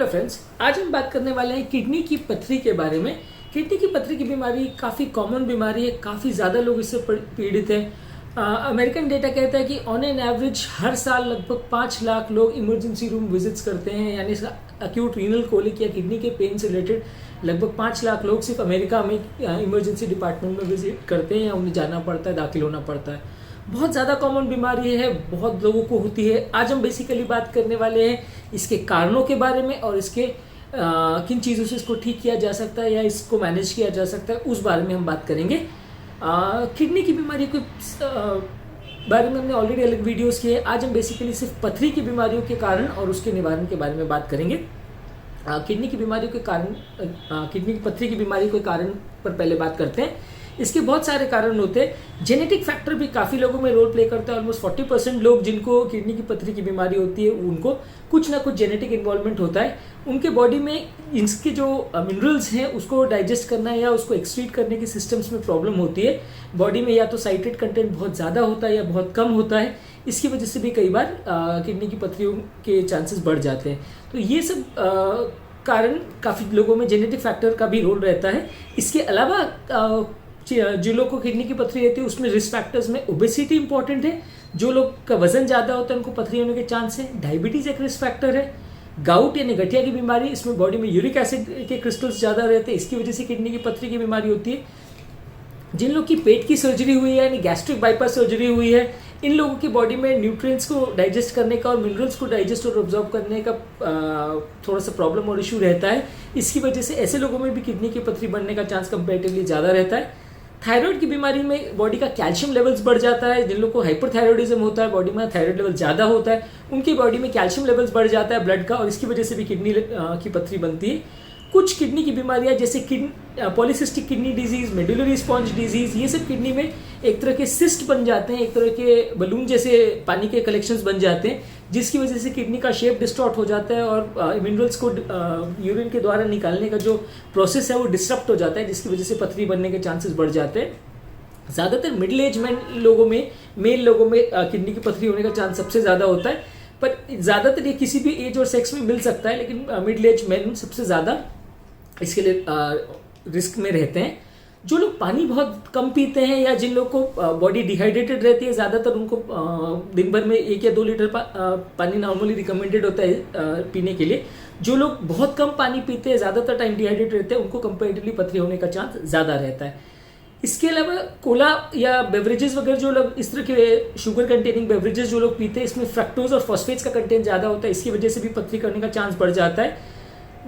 Hello friends, आज हम बात करने वाले हैं किडनी की पथरी के बारे में। किडनी की पथरी की बीमारी काफ़ी कॉमन बीमारी है, काफ़ी ज़्यादा लोग इससे पीड़ित हैं। अमेरिकन डेटा कहता है कि ऑन एन एवरेज हर साल लगभग 5 लाख लोग इमरजेंसी रूम विजिट्स करते हैं, यानी अक्यूट रीनल कोलिक या किडनी के पेन से रिलेटेड लगभग 5 लाख लोग सिर्फ अमेरिका में इमरजेंसी डिपार्टमेंट में विजिट करते हैं या उन्हें जाना पड़ता है, दाखिल होना पड़ता है। बहुत ज़्यादा कॉमन बीमारी है, बहुत लोगों को होती है। आज हम बेसिकली बात करने वाले हैं इसके कारणों के बारे में और इसके किन चीज़ों से इसको ठीक किया जा सकता है या इसको मैनेज किया जा सकता है, उस बारे में हम बात करेंगे। किडनी की बीमारी के बारे में हमने ऑलरेडी अलग वीडियोस किए हैं। आज हम बेसिकली सिर्फ पथरी की बीमारियों के कारण और उसके निवारण के बारे में बात करेंगे। किडनी की बीमारियों के कारण, किडनी की पथरी की बीमारी के कारण पर पहले बात करते हैं। इसके बहुत सारे कारण होते हैं। जेनेटिक फैक्टर भी काफ़ी लोगों में रोल प्ले करता है। ऑलमोस्ट 40% लोग जिनको किडनी की पथरी की बीमारी होती है उनको कुछ ना कुछ जेनेटिक इन्वॉल्वमेंट होता है। उनके बॉडी में इसके जो मिनरल्स हैं उसको डाइजेस्ट करना या उसको एक्सक्रीट करने के सिस्टम्स में प्रॉब्लम होती है। बॉडी में या तो साइट्रेट कंटेंट बहुत ज़्यादा होता है या बहुत कम होता है। इसकी वजह से भी कई बार किडनी की पथरियों के चांसेस बढ़ जाते हैं। तो ये सब कारण काफ़ी लोगों में जेनेटिक फैक्टर का भी रोल रहता है। इसके अलावा जो लोग को किडनी की पथरी रहती है उसमें रिस्क फैक्टर्स में ओबेसिटी इंपॉर्टेंट है। जो लोग का वजन ज़्यादा होता है उनको पथरी होने के चांस है। डायबिटीज़ एक रिस्क फैक्टर है। गाउट यानी गठिया की बीमारी, इसमें बॉडी में यूरिक एसिड के क्रिस्टल्स ज़्यादा रहते हैं, इसकी वजह से किडनी की पथरी की बीमारी होती है। जिन लोग की पेट की सर्जरी हुई है यानी गैस्ट्रिक बाईपास सर्जरी हुई है, इन लोगों की बॉडी में न्यूट्रिएंट्स को डाइजेस्ट करने का और मिनरल्स को डाइजेस्ट और ऑब्जॉर्ब करने का थोड़ा सा प्रॉब्लम और इशू रहता है। इसकी वजह से ऐसे लोगों में भी किडनी की पथरी बनने का चांस कंपेरेटिवली ज़्यादा रहता है। थायराइड की बीमारी में बॉडी का कैल्शियम लेवल्स बढ़ जाता है। जिन लोगों को हाइपरथायरॉइडिज्म होता है, बॉडी में थायराइड लेवल ज़्यादा होता है, उनकी बॉडी में कैल्शियम लेवल्स बढ़ जाता है ब्लड का, और इसकी वजह से भी किडनी की पथरी बनती है। कुछ किडनी की बीमारियां जैसे polycystic kidney disease, medullary sponge disease, ये सब किडनी में एक तरह के सिस्ट बन जाते हैं, एक तरह के बलून जैसे पानी के कलेक्शंस बन जाते हैं, जिसकी वजह से किडनी का शेप डिस्टॉर्ट हो जाता है और मिनरल्स को यूरिन के द्वारा निकालने का जो प्रोसेस है वो डिस्टर्ब हो जाता है, जिसकी वजह से पथरी बनने के चांसेस बढ़ जाते हैं। ज़्यादातर मिडिल एज लोगों में, मेल लोगों में किडनी की पथरी होने का चांस सबसे ज़्यादा होता है, पर ज़्यादातर ये किसी भी एज और सेक्स में मिल सकता है, लेकिन मिडिल एज मेन सबसे ज़्यादा इसके लिए रिस्क में रहते हैं। जो लोग पानी बहुत कम पीते हैं या जिन लोग को बॉडी डिहाइड्रेटेड रहती है, ज़्यादातर उनको दिन भर में 1 या 2 लीटर पानी नॉर्मली रिकमेंडेड होता है पीने के लिए। जो लोग बहुत कम पानी पीते हैं, ज़्यादातर टाइम डिहाइड्रेटेड रहते हैं, उनको कंपेरेटिवली पथरी होने का चांस ज़्यादा रहता है। इसके अलावा कोला या बेवरेजेस वगैरह जो लोग इस तरह के शुगर कंटेनिंग बेवरेजेस जो लोग पीते हैं, इसमें फ्रक्टोज और फॉस्फेट्स का कंटेंट ज़्यादा होता है, इसकी वजह से भी पथरी करने का चांस बढ़ जाता है।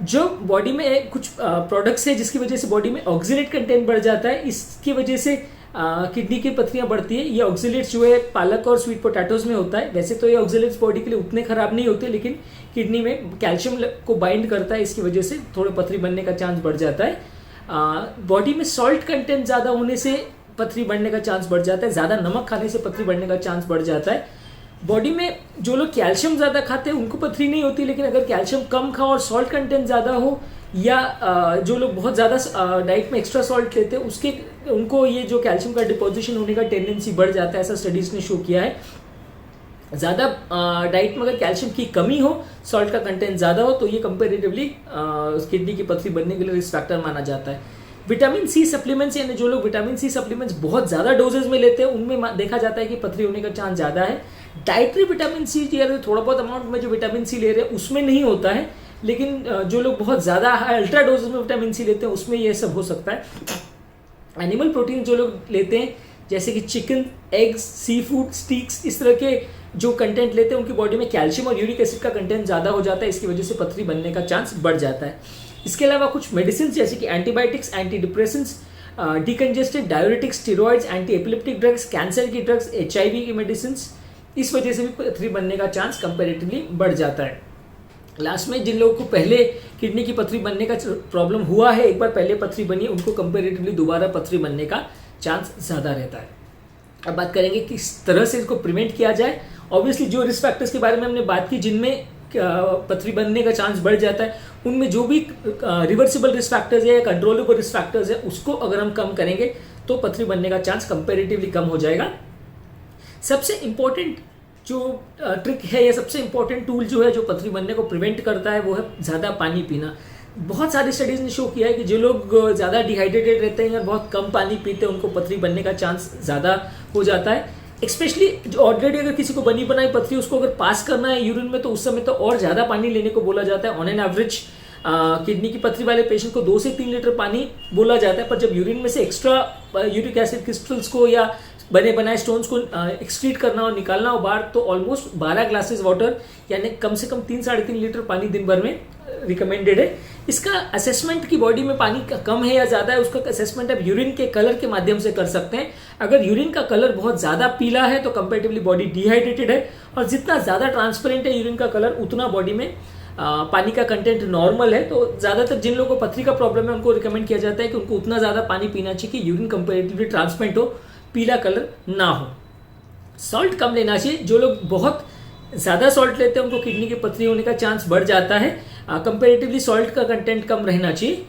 जो बॉडी में कुछ प्रोडक्ट्स है जिसकी वजह से बॉडी में ऑक्सीलेट कंटेंट बढ़ जाता है, इसकी वजह से किडनी की पथरियां बढ़ती है। ये ऑक्सीलेट्स जो है पालक और स्वीट पोटैटोज में होता है। वैसे तो ये ऑक्सीलेट्स बॉडी के लिए उतने खराब नहीं होते, लेकिन किडनी में कैल्शियम को बाइंड करता है, इसकी वजह से थोड़े पथरी बनने का चांस बढ़ जाता है। बॉडी में सॉल्ट कंटेंट ज़्यादा होने से पथरी बढ़ने का चांस बढ़ जाता है। ज़्यादा नमक खाने से पथरी बढ़ने का चांस बढ़ जाता है। बॉडी में जो लोग कैल्शियम ज़्यादा खाते हैं उनको पथरी नहीं होती, लेकिन अगर कैल्शियम कम खाओ और सॉल्ट कंटेंट ज़्यादा हो, या जो लोग बहुत ज़्यादा डाइट में एक्स्ट्रा सॉल्ट लेते हैं उनको ये जो कैल्शियम का डिपोजिशन होने का टेंडेंसी बढ़ जाता है, ऐसा स्टडीज़ ने शो किया है। ज़्यादा डाइट में अगर कैल्शियम की कमी हो, सॉल्ट का कंटेंट ज़्यादा हो, तो ये कंपेरेटिवली किडनी की पथरी बनने के लिए रिस्क फैक्टर माना जाता है। विटामिन सी सप्लीमेंट्स, यानी जो लोग विटामिन सी सप्लीमेंट्स बहुत ज़्यादा डोजेज में लेते हैं, उनमें देखा जाता है कि पथरी होने का चांस ज़्यादा है। डाइटरी विटामिन सी थोड़ा बहुत अमाउंट में जो विटामिन सी ले रहे हैं उसमें नहीं होता है, लेकिन जो लोग बहुत ज़्यादा अल्ट्रा डोजेज में विटामिन सी लेते हैं उसमें ये सब हो सकता है। एनिमल प्रोटीन जो लोग लेते हैं जैसे कि चिकन, एग्स, सी फूड, स्टीक्स, इस तरह के जो कंटेंट लेते हैं उनकी बॉडी में कैल्शियम और यूरिक एसिड का कंटेंट ज़्यादा हो जाता है, इसकी वजह से पथरी बनने का चांस बढ़ जाता है। इसके अलावा कुछ मेडिसिन जैसे कि antibiotics, anti depressants, decongested, diuretics, steroids, anti epileptic drugs, cancer की ड्रग्स, HIV की मेडिसिन, इस वजह से भी पथरी बनने का चांस कंपेरेटिवली बढ़ जाता है। लास्ट में जिन लोगों को पहले किडनी की पथरी बनने का प्रॉब्लम हुआ है, एक बार पहले पथरी बनी, उनको कंपेरेटिवली दोबारा पथरी बनने का चांस ज़्यादा रहता है। अब बात करेंगे किस तरह से इसको प्रिवेंट किया जाए। ऑब्वियसली जो रिस्क फैक्टर्स के बारे में हमने बात की जिनमें पथरी बनने का चांस बढ़ जाता है, उनमें जो भी रिवर्सिबल रिस्क फैक्टर्स है या कंट्रोलेबल रिस्क फैक्टर्स है उसको अगर हम कम करेंगे तो पथरी बनने का चांस कंपेरेटिवली कम हो जाएगा। सबसे इम्पोर्टेंट जो ट्रिक है या सबसे इंपॉर्टेंट टूल जो है जो पथरी बनने को प्रिवेंट करता है वो है ज़्यादा पानी पीना। बहुत सारी स्टडीज़ ने शो किया है कि जो लोग ज़्यादा डिहाइड्रेटेड रहते हैं या बहुत कम पानी पीते हैं उनको पथरी बनने का चांस ज़्यादा हो जाता है। स्पेशली जो ऑलरेडी अगर किसी को बनी बनाई पथरी उसको अगर पास करना है यूरिन में तो उस समय तो और ज़्यादा पानी लेने को बोला जाता है। ऑन एन एवरेज किडनी की पथरी वाले पेशेंट को 2 से 3 लीटर पानी बोला जाता है, पर जब यूरिन में से एक्स्ट्रा यूरिक एसिड क्रिस्टल्स को या बने बनाए स्टोन्स को एक्सक्रीट करना और निकालना हो बाहर तो ऑलमोस्ट 12 ग्लासेस वाटर यानी कम से कम 3-3.5 लीटर पानी दिन भर में रिकमेंडेड है। इसका असेसमेंट की बॉडी में पानी कम है या ज़्यादा है उसका असेसमेंट आप यूरिन के कलर के माध्यम से कर सकते हैं। अगर यूरिन का कलर बहुत ज़्यादा पीला है तो कंपेरेटिवली बॉडी डिहाइड्रेटेड है, और जितना ज़्यादा ट्रांसपेरेंट है यूरिन का कलर उतना बॉडी में पानी का कंटेंट नॉर्मल है। तो ज़्यादातर जिन लोगों को पथरी का प्रॉब्लम है उनको रिकमेंड किया जाता है कि उनको उतना ज़्यादा पानी पीना चाहिए कि यूरिन कंपेरेटिवली ट्रांसपेरेंट हो, पीला कलर ना हो। सॉल्ट कम लेना चाहिए। जो लोग बहुत ज़्यादा सॉल्ट लेते हैं उनको किडनी की पथरी होने का चांस बढ़ जाता है। कंपेरेटिवली सॉल्ट का कंटेंट कम रहना चाहिए।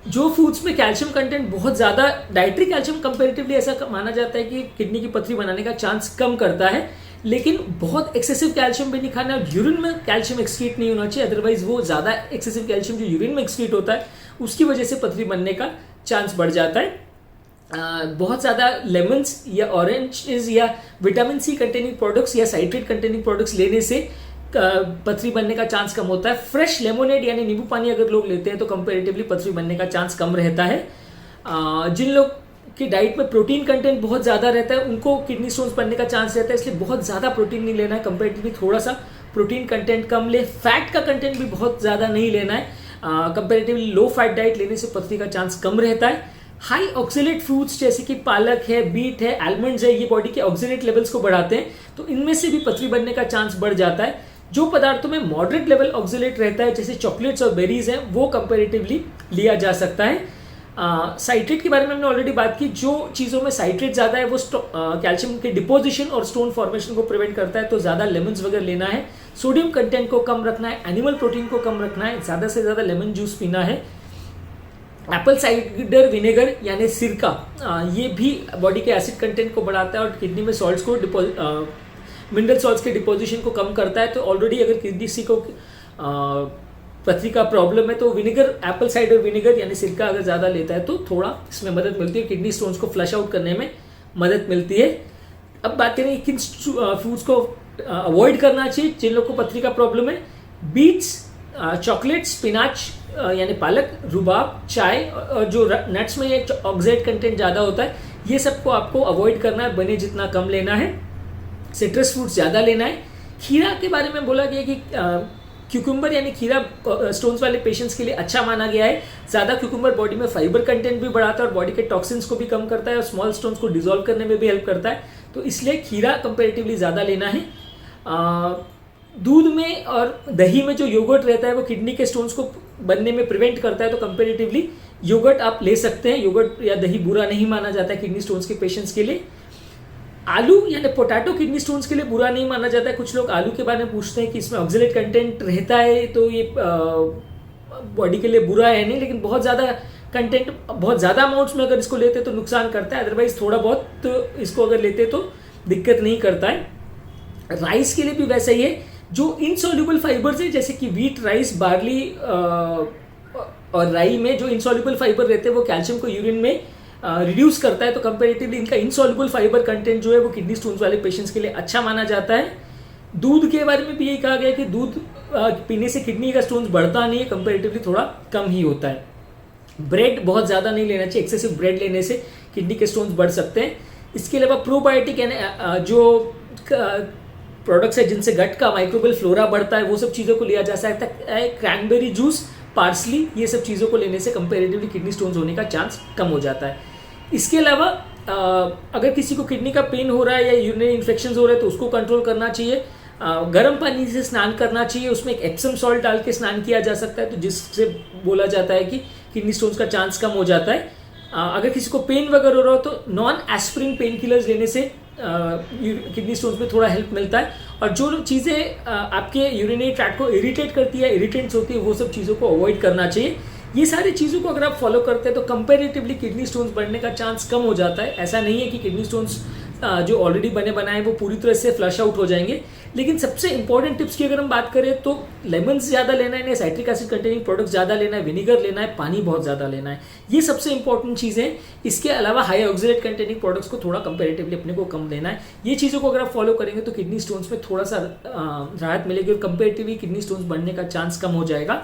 जो फूड्स में कैल्शियम कंटेंट बहुत ज़्यादा, डाइटरी कैल्शियम कंपेरेटिवली ऐसा माना जाता है कि किडनी की पथरी बनाने का चांस कम करता है, लेकिन बहुत एक्सेसिव कैल्शियम भी नहीं खाना है। यूरिन में कैल्शियम एक्सक्रीट नहीं होना चाहिए, अदरवाइज वो ज़्यादा एक्सेसिव कैल्शियम जो यूरिन में एक्सक्रीट होता है उसकी वजह से पथरी बनने का चांस बढ़ जाता है। बहुत ज़्यादा लेमन्स या ऑरेंजेस या विटामिन सी कंटेनिंग प्रोडक्ट्स या साइट्रेट कंटेनिंग प्रोडक्ट्स लेने से पथरी बनने का चांस कम होता है। फ्रेश लेमोनेड यानी नींबू पानी अगर लोग लेते हैं तो कंपेरेटिवली पथरी बनने का चांस कम रहता है। जिन लोग की डाइट में प्रोटीन कंटेंट बहुत ज़्यादा रहता है उनको किडनी स्टोन्स बनने का चांस रहता है, इसलिए बहुत ज़्यादा प्रोटीन नहीं लेना है। कंपेरेटिवली थोड़ा सा प्रोटीन कंटेंट कम ले। फैट का कंटेंट भी बहुत ज़्यादा नहीं लेना है। कंपेरेटिवली लो फैट डाइट लेने से पथरी का चांस कम रहता है। हाई ऑक्सीलेट फ्रूट्स जैसे कि पालक है, बीट है, आलमंड्स है, ये बॉडी के ऑक्सीलेट लेवल्स को बढ़ाते हैं, तो इनमें से भी पथरी बनने का चांस बढ़ जाता है। जो पदार्थों में मॉडरेट लेवल ऑक्सीलेट रहता है जैसे चॉकलेट्स और बेरीज हैं वो कंपेरेटिवली लिया जा सकता है। साइट्रेट के बारे में हमने ऑलरेडी बात की। जो चीज़ों में साइट्रेट ज़्यादा है वो कैल्शियम के डिपोजिशन और स्टोन फॉर्मेशन को प्रिवेंट करता है, तो ज़्यादा लेमन्स वगैरह लेना है। सोडियम कंटेंट को कम रखना है, एनिमल प्रोटीन को कम रखना है, ज़्यादा से ज़्यादा लेमन जूस पीना है। एप्पल साइडर विनेगर यानी सिरका, ये भी बॉडी के एसिड कंटेंट को बढ़ाता है और किडनी में सॉल्ट्स को मिनरल सॉल्ट्स के डिपोजिशन को कम करता है। तो ऑलरेडी अगर किसी को पथरी का प्रॉब्लम है तो विनेगर, एप्पल साइडर विनेगर यानी सिरका अगर ज़्यादा लेता है तो थोड़ा इसमें मदद मिलती है, किडनी स्टोन्स को फ्लश आउट करने में मदद मिलती है। अब बात करें किन फूड्स को अवॉइड करना चाहिए जिन लोग को पथरी का प्रॉब्लम है। बीट्स, चॉकलेट, स्पिनाच यानी पालक, रुबाब, चाय और जो नट्स में ये ऑक्सीडेट कंटेंट ज़्यादा होता है ये सबको आपको अवॉइड करना है, बने जितना कम लेना है। सिट्रस फ्रूट्स ज़्यादा लेना है। खीरा के बारे में बोला गया कि क्यूकम्बर यानी खीरा स्टोन्स वाले पेशेंट्स के लिए अच्छा माना गया है। ज़्यादा क्यूकम्बर बॉडी में फाइबर कंटेंट भी बढ़ाता है और बॉडी के टॉक्सिन्स को भी कम करता है और स्मॉल स्टोन्स को डिजोल्व करने में भी हेल्प करता है, तो इसलिए खीरा कंपेरेटिवली ज़्यादा लेना है। दूध में और दही में जो योगर्ट रहता है वो किडनी के स्टोन्स को बनने में प्रिवेंट करता है, तो कंपेरेटिवली योगर्ट आप ले सकते हैं। योगर्ट या दही बुरा नहीं माना जाता है किडनी स्टोन्स के पेशेंट्स के लिए। आलू यानी पोटैटो किडनी स्टोन्स के लिए बुरा नहीं माना जाता है। कुछ लोग आलू के बारे में पूछते हैं कि इसमें ऑक्सीलेट कंटेंट रहता है तो ये बॉडी के लिए बुरा है नहीं, लेकिन बहुत ज़्यादा कंटेंट, बहुत ज़्यादा अमाउंट्स में अगर इसको लेते तो नुकसान करता है, अदरवाइज थोड़ा बहुत तो इसको अगर लेते तो दिक्कत नहीं करता है। राइस के लिए भी वैसा ही है। जो इनसॉल्युबल फाइबर्स है जैसे कि वीट, राइस, बार्ली और राई में जो इनसॉल्युबल फाइबर रहते हैं वो कैल्शियम को यूरिन में रिड्यूस करता है, तो कंपेरेटिवली इनका इनसॉल्युबल फाइबर कंटेंट जो है वो किडनी स्टोन्स वाले पेशेंट्स के लिए अच्छा माना जाता है। दूध के बारे में भी यही कहा गया कि दूध पीने से किडनी का स्टोन्स बढ़ता नहीं है, कंपेरेटिवली थोड़ा कम ही होता है। ब्रेड बहुत ज़्यादा नहीं लेना चाहिए, एक्सेसिव ब्रेड लेने से किडनी के स्टोन्स बढ़ सकते हैं। इसके अलावा प्रोबायोटिक यानी जो प्रोडक्ट्स है जिनसे गट का माइक्रोबियल फ्लोरा बढ़ता है वो सब चीज़ों को लिया जा सकता है। क्रैनबेरी जूस, पार्सली, ये सब चीज़ों को लेने से कंपेरेटिवली किडनी स्टोन्स होने का चांस कम हो जाता है। इसके अलावा अगर किसी को किडनी का पेन हो रहा है या यूरिनरी इन्फेक्शन हो रहा है तो उसको कंट्रोल करना चाहिए। गर्म पानी से स्नान करना चाहिए, उसमें एक एप्सम सॉल्ट डाल के स्नान किया जा सकता है, तो जिससे बोला जाता है कि किडनी स्टोन्स का चांस कम हो जाता है। अगर किसी को पेन वगैरह हो रहा हो तो नॉन एस्पिरिन पेन किलर्स लेने से किडनी स्टोन्स में थोड़ा हेल्प मिलता है। और जो चीज़ें आपके यूरिनरी ट्रैक्ट को इरिटेट करती है, इरिटेंट्स होती है, वो सब चीज़ों को अवॉइड करना चाहिए। ये सारी चीज़ों को अगर आप फॉलो करते हैं तो कंपेरेटिवली किडनी स्टोन्स बढ़ने का चांस कम हो जाता है। ऐसा नहीं है कि किडनी स्टोन्स जो ऑलरेडी बने बनाए वो पूरी तरह से फ्लश आउट हो जाएंगे। लेकिन सबसे इंपॉर्टेंट टिप्स की अगर हम बात करें तो लेमन्स ज़्यादा लेना है, साइट्रिक एसिड कंटेनिंग प्रोडक्ट्स ज़्यादा लेना है, विनीगर लेना है, पानी बहुत ज़्यादा लेना है, ये सबसे इंपॉर्टेंट चीज़ें हैं। इसके अलावा हाई ऑक्सीडेट कंटेनिंग प्रोडक्ट्स को थोड़ा कंपेरेटिवली अपने को कम लेना है। ये चीज़ों को अगर आप फॉलो करेंगे तो किडनी स्टोन्स में थोड़ा सा राहत मिलेगी और कंपेरेटिवली किडनी स्टोन्स बढ़ने का चांस कम हो जाएगा।